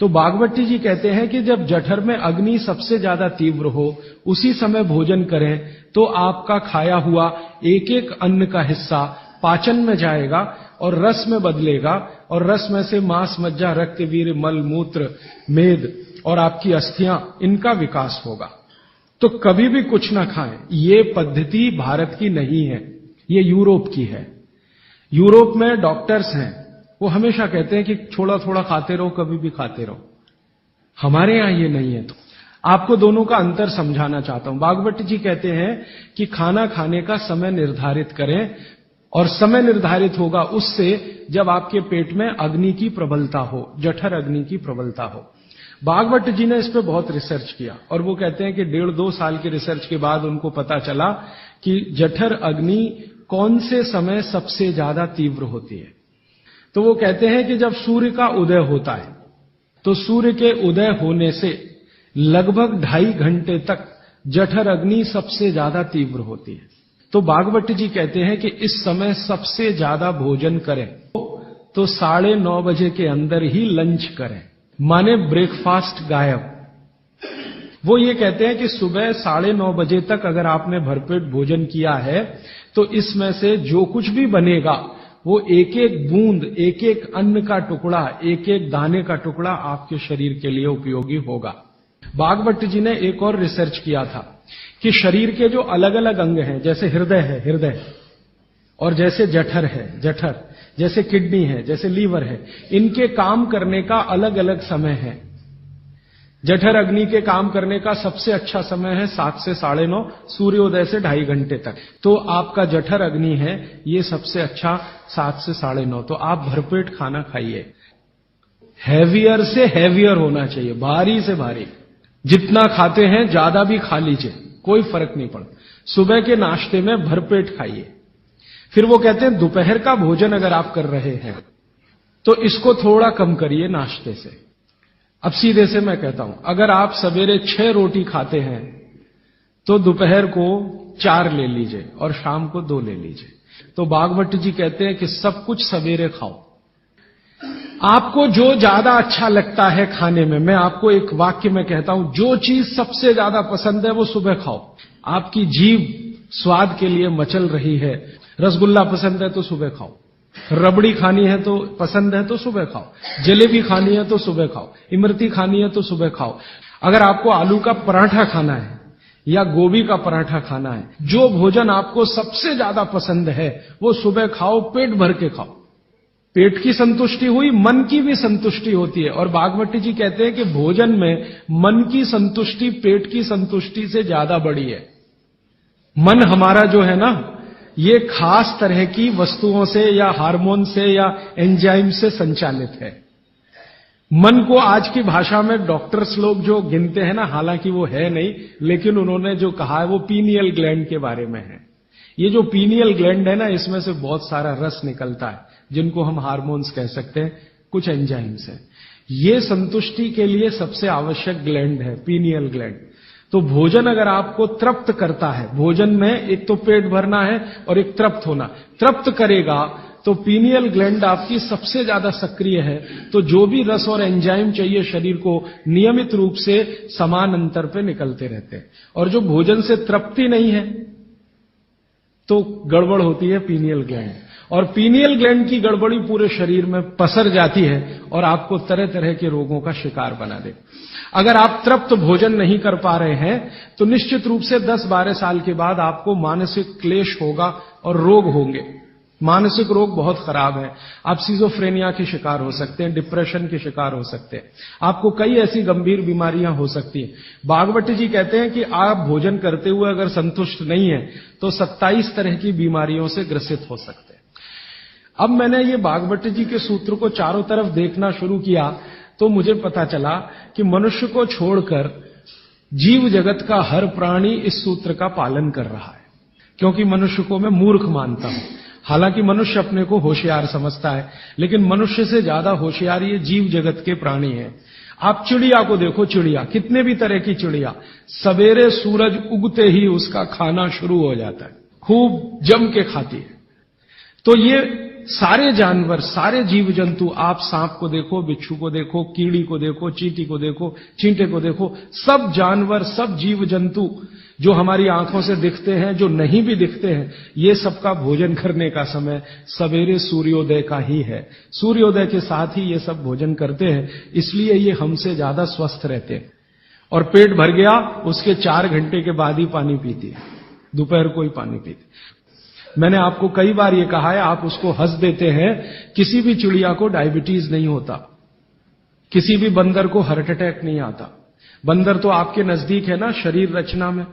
तो बागवती जी कहते हैं कि जब जठर में अग्नि सबसे ज्यादा तीव्र हो उसी समय भोजन करें तो आपका खाया हुआ एक एक अन्न का हिस्सा पाचन में जाएगा और रस में बदलेगा और रस में से मांस, मज्जा, रक्त, वीर्य, मल, मूत्र, मेद और आपकी अस्थियां, इनका विकास होगा। तो कभी भी कुछ ना खाएं। ये पद्धति भारत की नहीं है, ये यूरोप की है। यूरोप में डॉक्टर्स हैं, वो हमेशा कहते हैं कि थोड़ा थोड़ा खाते रहो, कभी भी खाते रहो। हमारे यहां ये नहीं है। तो आपको दोनों का अंतर समझाना चाहता हूं। बागवती जी कहते हैं कि खाना खाने का समय निर्धारित करें और समय निर्धारित होगा उससे जब आपके पेट में अग्नि की प्रबलता हो, जठर अग्नि की प्रबलता हो। बागवत जी ने इस पे बहुत रिसर्च किया और वो कहते हैं कि 1.5-2 साल की रिसर्च के बाद उनको पता चला कि जठर अग्नि कौन से समय सबसे ज्यादा तीव्र होती है। तो वो कहते हैं कि जब सूर्य का उदय होता है तो सूर्य के उदय होने से लगभग 2.5 घंटे तक जठर अग्नि सबसे ज्यादा तीव्र होती है। तो बागवती जी कहते हैं कि इस समय सबसे ज्यादा भोजन करें तो 9:30 बजे के अंदर ही लंच करें, माने ब्रेकफास्ट गायब। वो ये कहते हैं कि सुबह 9:30 बजे तक अगर आपने भरपेट भोजन किया है तो इसमें से जो कुछ भी बनेगा वो एक एक बूंद, एक एक अन्न का टुकड़ा, एक एक दाने का टुकड़ा आपके शरीर के लिए उपयोगी होगा। बागवती जी ने एक और रिसर्च किया था कि शरीर के जो अलग अलग अंग हैं, जैसे हृदय है, हृदय, और जैसे जठर है, जठर, जैसे किडनी है, जैसे लीवर है, इनके काम करने का अलग अलग समय है। जठर अग्नि के काम करने का सबसे अच्छा समय है 7 से 9:30, सूर्योदय से 2.5 घंटे तक। तो आपका जठर अग्नि है, ये सबसे अच्छा 7 से 9:30। तो आप भरपेट खाना खाइए। हैवियर से हैवियर होना चाहिए, भारी से भारी। जितना खाते हैं ज्यादा भी खा लीजिए, कोई फर्क नहीं पड़ता। सुबह के नाश्ते में भरपेट खाइए। फिर वो कहते हैं दोपहर का भोजन अगर आप कर रहे हैं तो इसको थोड़ा कम करिए नाश्ते से। अब सीधे से मैं कहता हूं, अगर आप सवेरे 6 रोटी खाते हैं तो दोपहर को 4 ले लीजिए और शाम को 2 ले लीजिए। तो बागवती जी कहते हैं कि सब कुछ सवेरे खाओ। आपको जो ज्यादा अच्छा लगता है खाने में, मैं आपको एक वाक्य में कहता हूं, जो चीज सबसे ज्यादा पसंद है वो सुबह खाओ। आपकी जीभ स्वाद के लिए मचल रही है, रसगुल्ला पसंद है तो सुबह खाओ, रबड़ी खानी है तो पसंद है तो सुबह खाओ, जलेबी खानी है तो सुबह खाओ, इमरती खानी है तो सुबह खाओ। अगर आपको आलू का पराठा खाना है या गोभी का पराठा खाना है, जो भोजन आपको सबसे ज्यादा पसंद है वो सुबह खाओ, पेट भर के खाओ। पेट की संतुष्टि हुई, मन की भी संतुष्टि होती है। और बागवती जी कहते हैं कि भोजन में मन की संतुष्टि पेट की संतुष्टि से ज्यादा बड़ी है। मन हमारा जो है ना, ये खास तरह की वस्तुओं से या हार्मोन से या एंजाइम से संचालित है। मन को आज की भाषा में डॉक्टर्स लोग जो गिनते हैं ना, हालांकि वो है नहीं, लेकिन उन्होंने जो कहा है वो पीनियल ग्लैंड के बारे में है। ये जो पीनियल ग्लैंड है ना, इसमें से बहुत सारा रस निकलता है जिनको हम हार्मोन्स कह सकते हैं, कुछ एंजाइम्स हैं। ये संतुष्टि के लिए सबसे आवश्यक ग्लैंड है पीनियल ग्लैंड। तो भोजन अगर आपको तृप्त करता है, भोजन में एक तो पेट भरना है और एक तृप्त होना, तृप्त करेगा तो पीनियल ग्लैंड आपकी सबसे ज्यादा सक्रिय है। तो जो भी रस और एंजाइम चाहिए शरीर को, नियमित रूप से समान अंतर पे निकलते रहते हैं। और जो भोजन से तृप्ति नहीं है तो गड़बड़ होती है पीनियल ग्लैंड, और पीनियल ग्लैंड की गड़बड़ी पूरे शरीर में पसर जाती है और आपको तरह तरह के रोगों का शिकार बना दे। अगर आप तृप्त भोजन नहीं कर पा रहे हैं तो निश्चित रूप से 10-12 साल के बाद आपको मानसिक क्लेश होगा और रोग होंगे। मानसिक रोग बहुत खराब है। आप सिजोफ्रेनिया के शिकार हो सकते हैं, डिप्रेशन के शिकार हो सकते हैं, आपको कई ऐसी गंभीर बीमारियां हो सकती हैं। बागवती जी कहते हैं कि आप भोजन करते हुए अगर संतुष्ट नहीं है तो 27 तरह की बीमारियों से ग्रसित हो सकते हैं। अब मैंने ये बागवती जी के सूत्र को चारों तरफ देखना शुरू किया तो मुझे पता चला कि मनुष्य को छोड़कर जीव जगत का हर प्राणी इस सूत्र का पालन कर रहा है। क्योंकि मनुष्य को मैं मूर्ख मानता हूं, हालांकि मनुष्य अपने को होशियार समझता है, लेकिन मनुष्य से ज्यादा होशियार ये जीव जगत के प्राणी हैं। आप चिड़िया को देखो, चिड़िया, कितने भी तरह की चिड़िया, सवेरे सूरज उगते ही उसका खाना शुरू हो जाता है, खूब जम के खाती है। तो ये सारे जानवर, सारे जीव जंतु, आप सांप को देखो, बिच्छू को देखो, कीड़ी को देखो, चींटी को देखो, चींटे को देखो, सब जानवर, सब जीव जंतु जो हमारी आंखों से दिखते हैं, जो नहीं भी दिखते हैं, ये सबका भोजन करने का समय सवेरे सूर्योदय का ही है। सूर्योदय के साथ ही ये सब भोजन करते हैं, इसलिए ये हमसे ज्यादा स्वस्थ रहते हैं। और पेट भर गया, उसके 4 घंटे के बाद ही पानी पीती है, दोपहर को ही पानी पीती। मैंने आपको कई बार ये कहा है, आप उसको हंस देते हैं, किसी भी चिड़िया को डायबिटीज नहीं होता, किसी भी बंदर को हार्ट अटैक नहीं आता। बंदर तो आपके नजदीक है ना शरीर रचना में,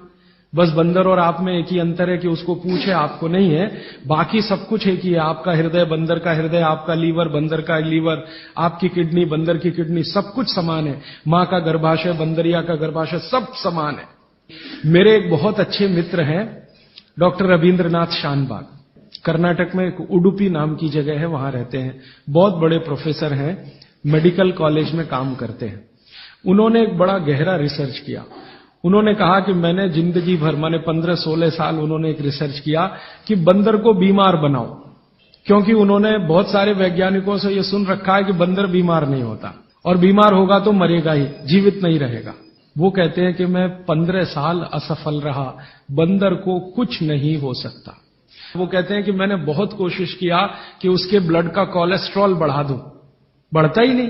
बस बंदर और आप में एक ही अंतर है कि उसको पूंछ है, आपको नहीं है, बाकी सब कुछ एक ही है। आपका हृदय बंदर का हृदय, आपका लीवर बंदर का लीवर, आपकी किडनी बंदर की किडनी, सब कुछ समान है। मां का गर्भाशय, बंदरिया का गर्भाशय, सब समान है। मेरे एक बहुत अच्छे मित्र हैं डॉक्टर रविंद्रनाथ शानबाग, कर्नाटक में एक उडुपी नाम की जगह है, वहां रहते हैं। बहुत बड़े प्रोफेसर हैं, मेडिकल कॉलेज में काम करते हैं। उन्होंने एक बड़ा गहरा रिसर्च किया। उन्होंने कहा कि मैंने जिंदगी भर, माने 15-16 साल उन्होंने एक रिसर्च किया कि बंदर को बीमार बनाओ, क्योंकि उन्होंने बहुत सारे वैज्ञानिकों से यह सुन रखा है कि बंदर बीमार नहीं होता, और बीमार होगा तो मरेगा ही, जीवित नहीं रहेगा। वो कहते हैं कि मैं 15 साल असफल रहा, बंदर को कुछ नहीं हो सकता। वो कहते हैं कि मैंने बहुत कोशिश किया कि उसके ब्लड का कोलेस्ट्रॉल बढ़ा दूं, बढ़ता ही नहीं।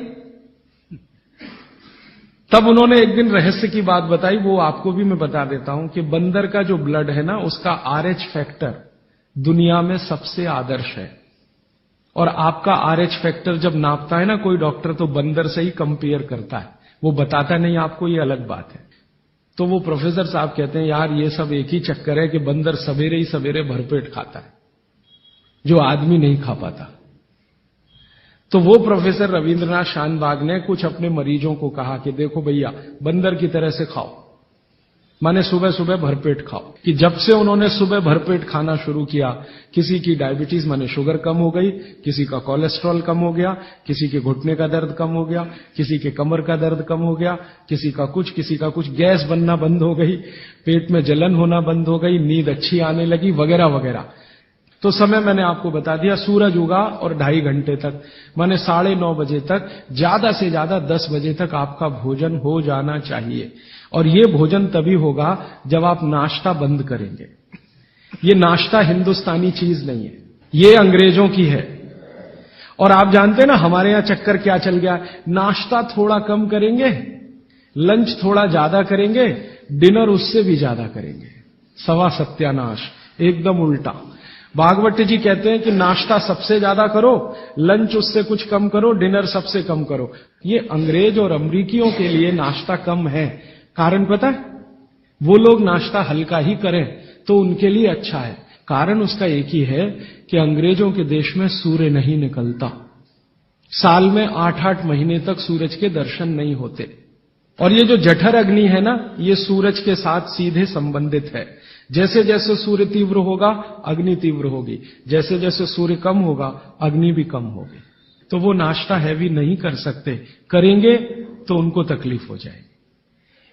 तब उन्होंने एक दिन रहस्य की बात बताई, वो आपको भी मैं बता देता हूं कि बंदर का जो ब्लड है ना, उसका RH फैक्टर दुनिया में सबसे आदर्श है। और आपका RH फैक्टर जब नापता है ना कोई डॉक्टर, तो बंदर से ही कंपेयर करता है, वो बताता नहीं आपको, ये अलग बात है। तो वो प्रोफेसर साहब कहते हैं, यार ये सब एक ही चक्कर है कि बंदर सवेरे ही सवेरे भरपेट खाता है, जो आदमी नहीं खा पाता। तो वो प्रोफेसर रविंद्रनाथ शानबाग ने कुछ अपने मरीजों को कहा कि देखो भैया, बंदर की तरह से खाओ, माने सुबह सुबह भरपेट खाओ। कि जब से उन्होंने सुबह भरपेट खाना शुरू किया, किसी की डायबिटीज माने शुगर कम हो गई, किसी का कोलेस्ट्रॉल कम हो गया, किसी के घुटने का दर्द कम हो गया, किसी के कमर का दर्द कम हो गया, किसी का कुछ, गैस बनना बंद हो गई, पेट में जलन होना बंद हो गई, नींद अच्छी आने लगी, वगैरह वगैरह। तो समय मैंने आपको बता दिया, सूरज उगा और 2.5 घंटे तक, माने 9:30 बजे तक, ज्यादा से ज्यादा 10 बजे तक आपका भोजन हो जाना चाहिए। और ये भोजन तभी होगा जब आप नाश्ता बंद करेंगे। ये नाश्ता हिंदुस्तानी चीज नहीं है, ये अंग्रेजों की है। और आप जानते हैं ना हमारे यहां चक्कर क्या चल गया, नाश्ता थोड़ा कम करेंगे, लंच थोड़ा ज्यादा करेंगे, डिनर उससे भी ज्यादा करेंगे। सवा सत्यानाश, एकदम उल्टा। भागवत जी कहते हैं कि नाश्ता सबसे ज्यादा करो, लंच उससे कुछ कम करो, डिनर सबसे कम करो। ये अंग्रेज और अमरीकियों के लिए नाश्ता कम है। कारण पता है? वो लोग नाश्ता हल्का ही करें तो उनके लिए अच्छा है। कारण उसका एक ही है कि अंग्रेजों के देश में सूर्य नहीं निकलता, साल में 8-8 महीने तक सूरज के दर्शन नहीं होते। और ये जो जठर अग्नि है ना, ये सूरज के साथ सीधे संबंधित है। जैसे जैसे सूर्य तीव्र होगा, अग्नि तीव्र होगी, जैसे जैसे सूर्य कम होगा, अग्नि भी कम होगी। तो वो नाश्ता हैवी नहीं कर सकते, करेंगे तो उनको तकलीफ हो जाएगी।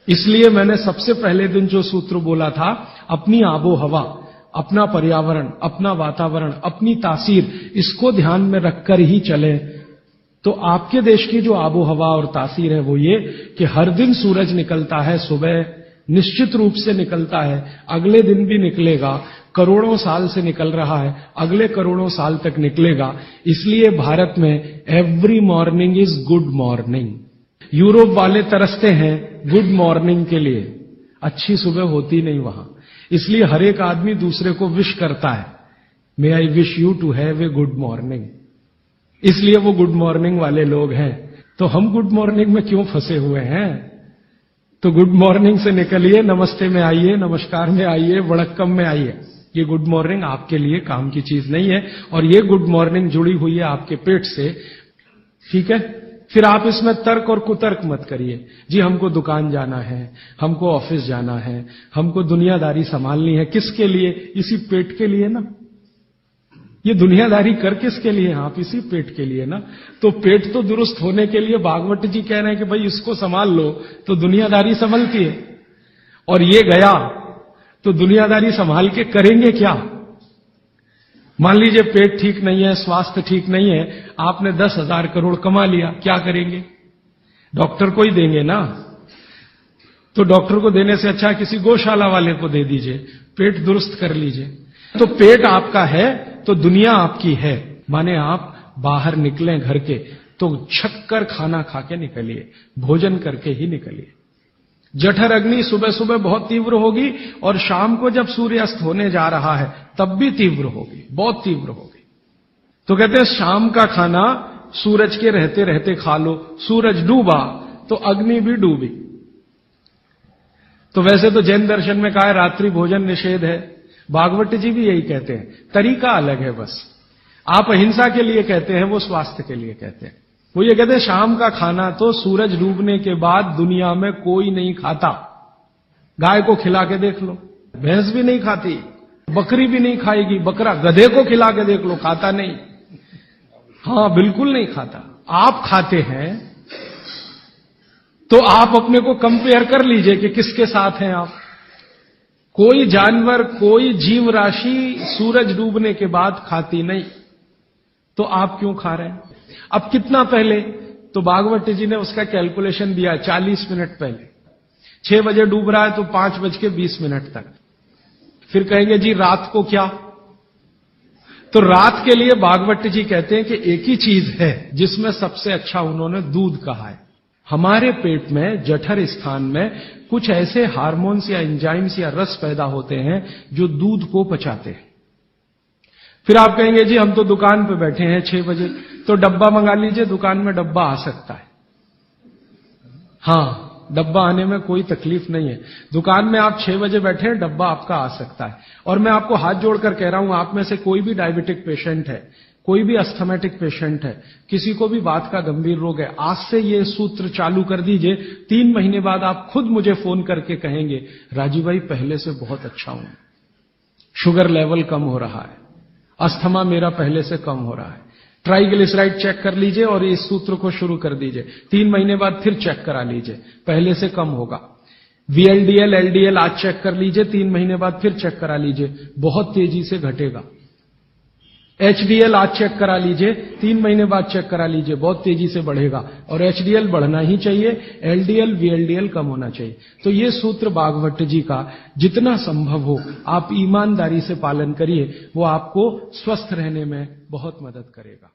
इसलिए मैंने सबसे पहले दिन जो सूत्र बोला था, अपनी आबो हवा, अपना पर्यावरण, अपना वातावरण, अपनी तासीर, इसको ध्यान में रखकर ही चले। तो आपके देश की जो आबो हवा और तासीर है वो ये कि हर दिन सूरज निकलता है, सुबह निश्चित रूप से निकलता है, अगले दिन भी निकलेगा, करोड़ों साल से निकल रहा है, अगले करोड़ों साल तक निकलेगा। इसलिए भारत में every morning is good morning. Europe वाले तरसते हैं गुड मॉर्निंग के लिए, अच्छी सुबह होती नहीं वहां। इसलिए हर एक आदमी दूसरे को विश करता है, may I wish you to have a good morning. इसलिए वो गुड मॉर्निंग वाले लोग हैं। तो हम गुड मॉर्निंग में क्यों फंसे हुए हैं? तो गुड मॉर्निंग से निकलिए, नमस्ते में आइए, नमस्कार में आइए, वड़क्कम में आइए। ये गुड मॉर्निंग आपके लिए काम की चीज नहीं है, और ये गुड मॉर्निंग जुड़ी हुई है आपके पेट से, ठीक है? फिर आप इसमें तर्क और कुतर्क मत करिए। जी हमको दुकान जाना है, हमको ऑफिस जाना है, हमको दुनियादारी संभालनी है, किसके लिए? इसी पेट के लिए ना। ये दुनियादारी कर किसके लिए? आप इसी पेट के लिए ना। तो पेट तो दुरुस्त होने के लिए भागवत जी कह रहे हैं कि भाई इसको संभाल लो तो दुनियादारी संभलती है। और ये गया तो दुनियादारी संभाल के करेंगे क्या? मान लीजिए पेट ठीक नहीं है, स्वास्थ्य ठीक नहीं है, आपने 10,000 करोड़ कमा लिया, क्या करेंगे? डॉक्टर को ही देंगे ना। तो डॉक्टर को देने से अच्छा किसी गौशाला वाले को दे दीजिए, पेट दुरुस्त कर लीजिए। तो पेट आपका है तो दुनिया आपकी है। माने आप बाहर निकलें घर के तो छक्कर खाना खा के निकलिए, भोजन करके ही निकलिए। जठर अग्नि सुबह सुबह बहुत तीव्र होगी और शाम को जब सूर्यास्त होने जा रहा है तब भी तीव्र होगी, बहुत तीव्र होगी। तो कहते हैं शाम का खाना सूरज के रहते रहते खा लो, सूरज डूबा तो अग्नि भी डूबी। तो वैसे तो जैन दर्शन में कहा है रात्रि भोजन निषेध है, भागवत जी भी यही कहते हैं, तरीका अलग है बस। आप अहिंसा के लिए कहते हैं, वो स्वास्थ्य के लिए कहते हैं। वो ये कहते हैं शाम का खाना तो सूरज डूबने के बाद दुनिया में कोई नहीं खाता। गाय को खिला के देख लो, भैंस भी नहीं खाती, बकरी भी नहीं खाएगी, बकरा गधे को खिला के देख लो, खाता नहीं। हाँ, बिल्कुल नहीं खाता। आप खाते हैं तो आप अपने को कंपेयर कर लीजिए कि किसके साथ हैं आप। कोई जानवर, कोई जीव राशि सूरज डूबने के बाद खाती नहीं, तो आप क्यों खा रहे हैं? अब कितना पहले? तो भागवत जी ने उसका कैलकुलेशन दिया 40 मिनट पहले। 6 बजे डूब रहा है तो 5:20 तक। फिर कहेंगे जी रात को क्या? तो रात के लिए भागवत जी कहते हैं कि एक ही चीज है जिसमें सबसे अच्छा उन्होंने दूध कहा है। हमारे पेट में जठर स्थान में कुछ ऐसे हार्मोन्स या एंजाइम्स या रस पैदा होते हैं जो दूध को पचाते हैं। फिर आप कहेंगे जी हम तो दुकान पे बैठे हैं 6 बजे, तो डब्बा मंगा लीजिए, दुकान में डब्बा आ सकता है। हाँ, डब्बा आने में कोई तकलीफ नहीं है। दुकान में आप 6 बजे बैठे हैं, डब्बा आपका आ सकता है। और मैं आपको हाथ जोड़कर कह रहा हूं, आप में से कोई भी डायबिटिक पेशेंट है, कोई भी अस्थमेटिक पेशेंट है, किसी को भी बात का गंभीर रोग है, आज से ये सूत्र चालू कर दीजिए। 3 महीने बाद आप खुद मुझे फोन करके कहेंगे राजीव भाई पहले से बहुत अच्छा हूं, शुगर लेवल कम हो रहा है, अस्थमा मेरा पहले से कम हो रहा है। ट्राइग्लिसराइड चेक कर लीजिए और इस सूत्र को शुरू कर दीजिए। 3 महीने बाद फिर चेक करा लीजिए, पहले से कम होगा। VLDL, LDL आज चेक कर लीजिए, 3 महीने बाद फिर चेक करा लीजिए, बहुत तेजी से घटेगा। HDL आज चेक करा लीजिए, 3 महीने बाद चेक करा लीजिए, बहुत तेजी से बढ़ेगा। और HDL बढ़ना ही चाहिए, LDL, VLDL कम होना चाहिए। तो ये सूत्र भागवत जी का जितना संभव हो आप ईमानदारी से पालन करिए, वो आपको स्वस्थ रहने में बहुत मदद करेगा।